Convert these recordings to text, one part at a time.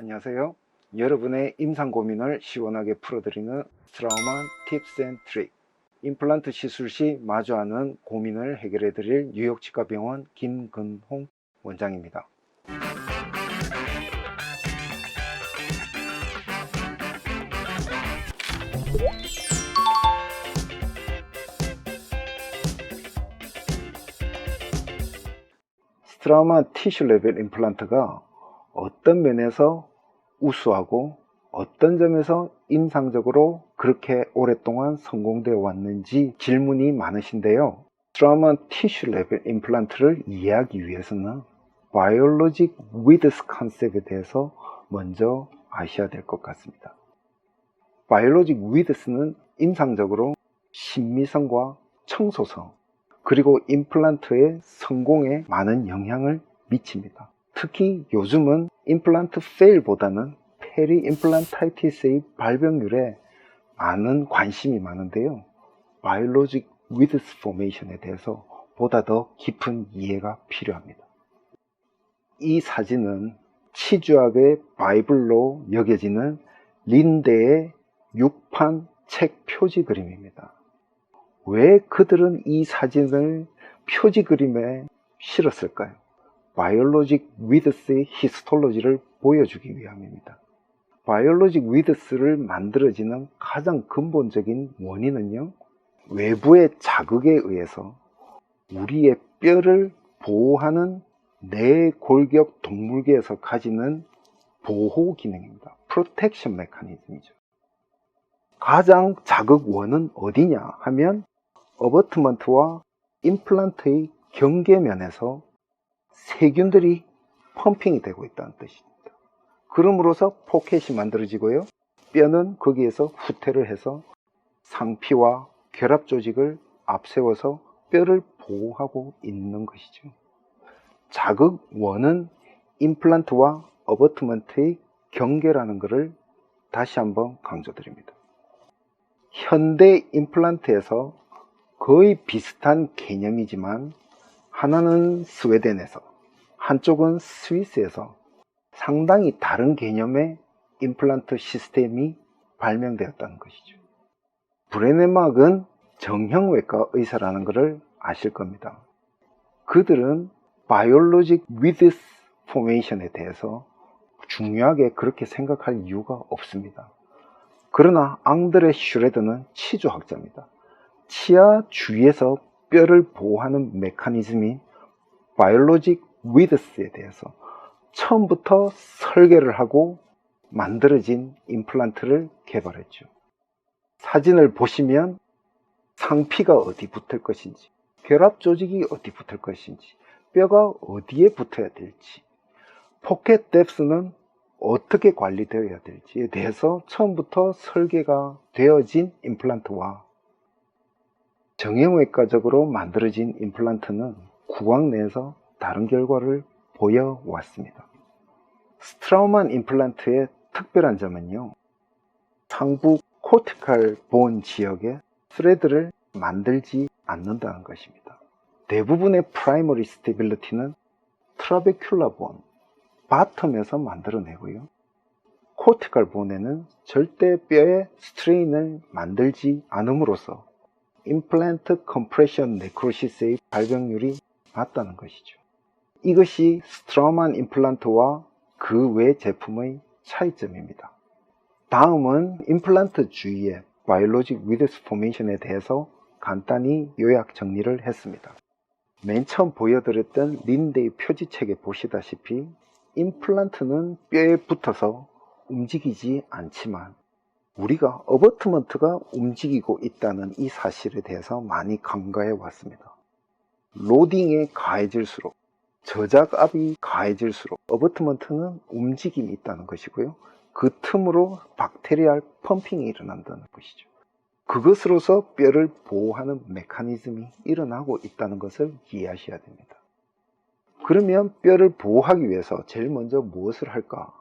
안녕하세요. 여러분의 임상 고민을 시원하게 풀어드리는 트라우마 팁스 앤 트릭. 임플란트 시술 시 마주하는 고민을 해결해드릴 뉴욕 치과병원 김근홍 원장입니다. 트라우마 티슈 레벨 임플란트가 어떤 면에서 우수하고 어떤 점에서 임상적으로 그렇게 오랫동안 성공되어 왔는지 질문이 많으신데요. 트라우마 티슈 레벨 임플란트를 이해하기 위해서는 바이올로직 위드스 컨셉에 대해서 먼저 아셔야 될 것 같습니다. 바이올로직 위드스는 임상적으로 신미성과 청소성, 그리고 임플란트의 성공에 많은 영향을 미칩니다. 특히 요즘은 임플란트 페일보다는 페리 임플란타이티스의 발병률에 많은 관심이 많은데요. 바이올로직 위드스 포메이션에 대해서 보다 더 깊은 이해가 필요합니다. 이 사진은 치주학의 바이블로 여겨지는 린데의 6판 책 표지 그림입니다. 왜 그들은 이 사진을 표지 그림에 실었을까요? 바이올로직 위드스의 히스톨로지를 보여주기 위함입니다. 바이올로직 위드스를 만들어지는 가장 근본적인 원인은요, 외부의 자극에 의해서 우리의 뼈를 보호하는 내골격 동물계에서 가지는 보호 기능입니다. 프로텍션 메커니즘이죠. 가장 자극 원은 어디냐 하면 어버트먼트와 임플란트의 경계면에서 세균들이 펌핑이 되고 있다는 뜻입니다. 그럼으로써 포켓이 만들어지고요, 뼈는 거기에서 후퇴를 해서 상피와 결합 조직을 앞세워서 뼈를 보호하고 있는 것이죠. 자극 원은 임플란트와 어버트먼트의 경계라는 것을 다시 한번 강조드립니다. 현대 임플란트에서 거의 비슷한 개념이지만 하나는 스웨덴에서, 한쪽은 스위스에서 상당히 다른 개념의 임플란트 시스템이 발명되었다는 것이죠. 브레네막은 정형외과 의사라는 것을 아실 겁니다. 그들은 바이올로직 위드스 포메이션에 대해서 중요하게 그렇게 생각할 이유가 없습니다. 그러나 앙드레 슈레드는 치주학자입니다. 치아 주위에서 뼈를 보호하는 메커니즘인 바이올로직 위드스에 대해서 처음부터 설계를 하고 만들어진 임플란트를 개발했죠. 사진을 보시면 상피가 어디 붙을 것인지, 결합 조직이 어디 붙을 것인지, 뼈가 어디에 붙어야 될지, 포켓 뎁스는 어떻게 관리되어야 될지에 대해서 처음부터 설계가 되어진 임플란트와 정형외과적으로 만들어진 임플란트는 구강 내에서 다른 결과를 보여왔습니다. 스트라우만 임플란트의 특별한 점은요, 상부 코티칼 본 지역에 스레드를 만들지 않는다는 것입니다. 대부분의 프라이머리 스테빌리티는 트라베큘라 본, 바텀에서 만들어내고요, 코티칼 본에는 절대 뼈의 스트레인을 만들지 않음으로써 임플란트 컴프레션 네크로시스의 발병률이 낮다는 것이죠. 이것이 스트라우만 임플란트와 그 외 제품의 차이점입니다. 다음은 임플란트 주위의 바이올로직 위드스 포메이션에 대해서 간단히 요약 정리를 했습니다. 맨 처음 보여드렸던 린데이 표지책에 보시다시피 임플란트는 뼈에 붙어서 움직이지 않지만 우리가 어버트먼트가 움직이고 있다는 이 사실에 대해서 많이 간과해 왔습니다. 로딩이 가해질수록, 저작압이 가해질수록 어버트먼트는 움직임이 있다는 것이고요, 그 틈으로 박테리알 펌핑이 일어난다는 것이죠. 그것으로서 뼈를 보호하는 메커니즘이 일어나고 있다는 것을 이해하셔야 됩니다. 그러면 뼈를 보호하기 위해서 제일 먼저 무엇을 할까?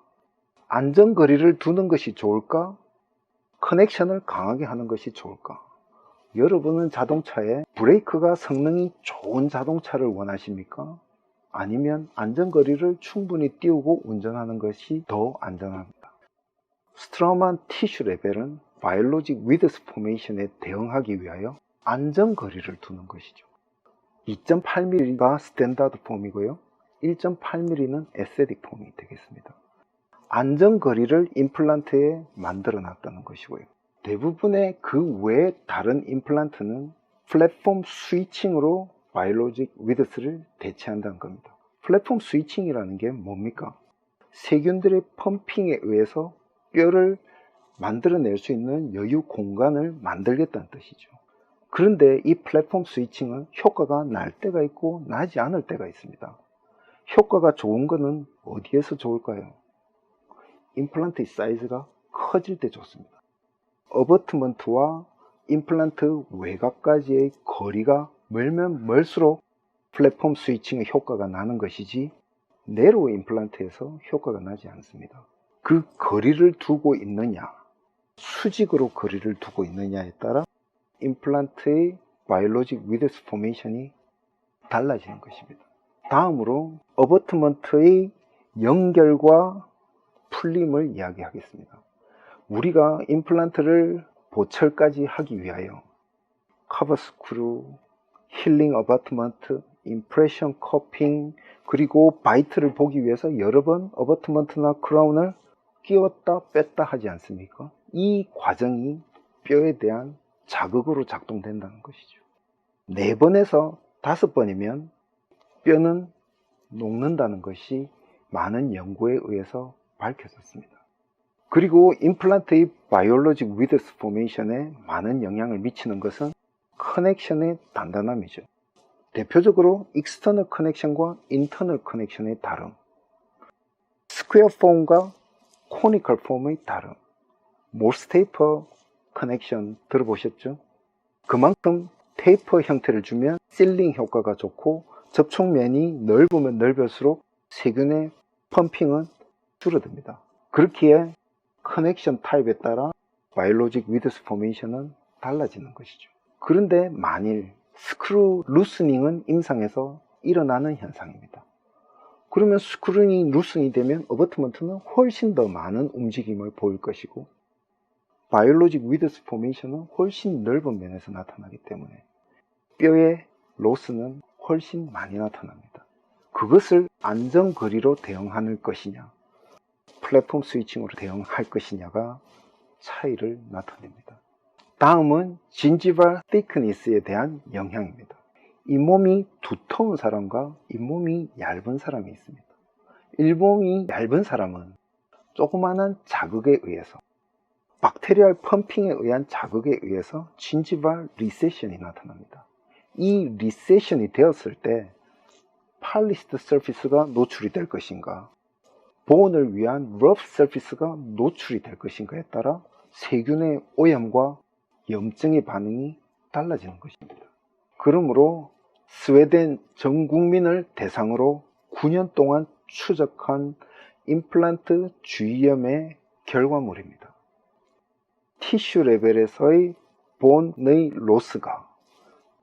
안전거리를 두는 것이 좋을까? 커넥션을 강하게 하는 것이 좋을까? 여러분은 자동차에 브레이크가 성능이 좋은 자동차를 원하십니까? 아니면 안전거리를 충분히 띄우고 운전하는 것이 더 안전합니다. 스트라우만 티슈 레벨은 바이올로직 위드스 포메이션에 대응하기 위하여 안전거리를 두는 것이죠. 2.8mm가 스탠다드 폼이고요. 1.8mm는 에세딕 폼이 되겠습니다. 안전거리를 임플란트에 만들어 놨다는 것이고요. 대부분의 그 외 다른 임플란트는 플랫폼 스위칭으로 바이올로직 위드스를 대체한다는 겁니다. 플랫폼 스위칭이라는 게 뭡니까? 세균들의 펌핑에 의해서 뼈를 만들어낼 수 있는 여유 공간을 만들겠다는 뜻이죠. 그런데 이 플랫폼 스위칭은 효과가 날 때가 있고 나지 않을 때가 있습니다. 효과가 좋은 거는 어디에서 좋을까요? 임플란트의 사이즈가 커질 때 좋습니다. 어버트먼트와 임플란트 외곽까지의 거리가 멀면 멀수록 플랫폼 스위칭의 효과가 나는 것이지 내로 임플란트에서 효과가 나지 않습니다. 그 거리를 두고 있느냐, 수직으로 거리를 두고 있느냐에 따라 임플란트의 바이올로직 위드스 포메이션이 달라지는 것입니다. 다음으로 어버트먼트의 연결과 풀림을 이야기하겠습니다. 우리가 임플란트를 보철까지 하기 위하여 커버 스크류, 힐링 어버트먼트, 임프레션 커핑, 그리고 바이트를 보기 위해서 여러 번 어버트먼트나 크라운을 끼웠다 뺐다 하지 않습니까? 이 과정이 뼈에 대한 자극으로 작동된다는 것이죠. 4번에서 5번이면 뼈는 녹는다는 것이 많은 연구에 의해서 밝혀졌습니다. 그리고 임플란트의 바이올로직 위드스 포메이션에 많은 영향을 미치는 것은 커넥션의 단단함이죠. 대표적으로 익스터널 커넥션과 인터널 커넥션의 다름, 스퀘어 폼과 코니컬 폼의 다름, 모스 테이퍼 커넥션 들어보셨죠? 그만큼 테이퍼 형태를 주면 실링 효과가 좋고 접촉면이 넓으면 넓을수록 세균의 펌핑은 줄어듭니다. 그렇기에 커넥션 타입에 따라 바이올로직 위드스 포메이션은 달라지는 것이죠. 그런데 만일 스크류 루스닝은 임상에서 일어나는 현상입니다. 그러면 스크류닝 루스닝이 되면 어버트먼트는 훨씬 더 많은 움직임을 보일 것이고 바이올로직 위드스 포메이션은 훨씬 넓은 면에서 나타나기 때문에 뼈의 로스는 훨씬 많이 나타납니다. 그것을 안전거리로 대응할 것이냐, 플랫폼 스위칭으로 대응할 것이냐가 차이를 나타냅니다. 다음은 진지발 thickness에 대한 영향입니다. 잇몸이 두터운 사람과 잇몸이 얇은 사람이 있습니다. 잇몸이 얇은 사람은 조그마한 자극에 의해서, 박테리얼 펌핑에 의한 자극에 의해서 진지발 리세션이 나타납니다. 이 리세션이 되었을 때 팔리스트 서피스가 노출이 될 것인가, 보온을 위한 러프 서피스가 노출이 될 것인가에 따라 세균의 오염과 염증의 반응이 달라지는 것입니다. 그러므로 스웨덴 전 국민을 대상으로 9년 동안 추적한 임플란트 주위염의 결과물입니다. 티슈 레벨에서의 본의 로스가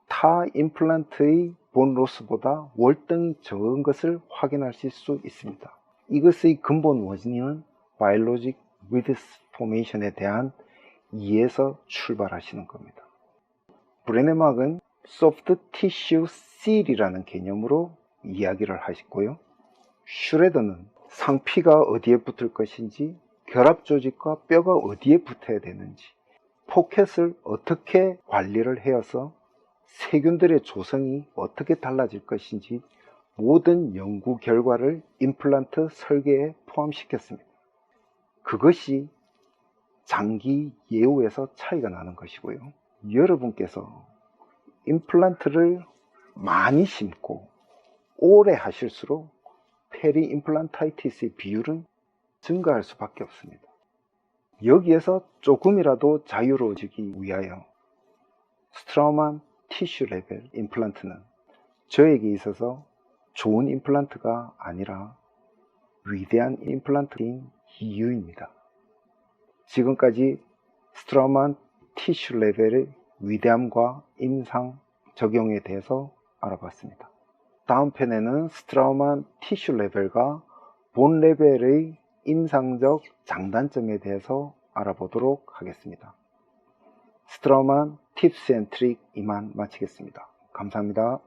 타 임플란트의 본 로스보다 월등히 적은 것을 확인할 수 있습니다. 이것의 근본 원인은 바이올로직 위드스 포메이션에 대한 이해에서 출발하시는 겁니다. 브레네막은 소프트 티슈 실이라는 개념으로 이야기를 하시고요. 슈레더는 상피가 어디에 붙을 것인지, 결합 조직과 뼈가 어디에 붙어야 되는지, 포켓을 어떻게 관리를 해서 세균들의 조성이 어떻게 달라질 것인지 모든 연구 결과를 임플란트 설계에 포함시켰습니다. 그것이 장기 예후에서 차이가 나는 것이고요. 여러분께서 임플란트를 많이 심고 오래 하실수록 페리 임플란타이티스의 비율은 증가할 수밖에 없습니다. 여기에서 조금이라도 자유로워지기 위하여 스트라우만 티슈 레벨 임플란트는 저에게 있어서 좋은 임플란트가 아니라 위대한 임플란트인 이유입니다. 지금까지 스트라우만 티슈 레벨의 위대함과 임상 적용에 대해서 알아봤습니다. 다음 편에는 스트라우만 티슈 레벨과 본 레벨의 임상적 장단점에 대해서 알아보도록 하겠습니다. 스트라우만 팁스 앤 트릭 이만 마치겠습니다. 감사합니다.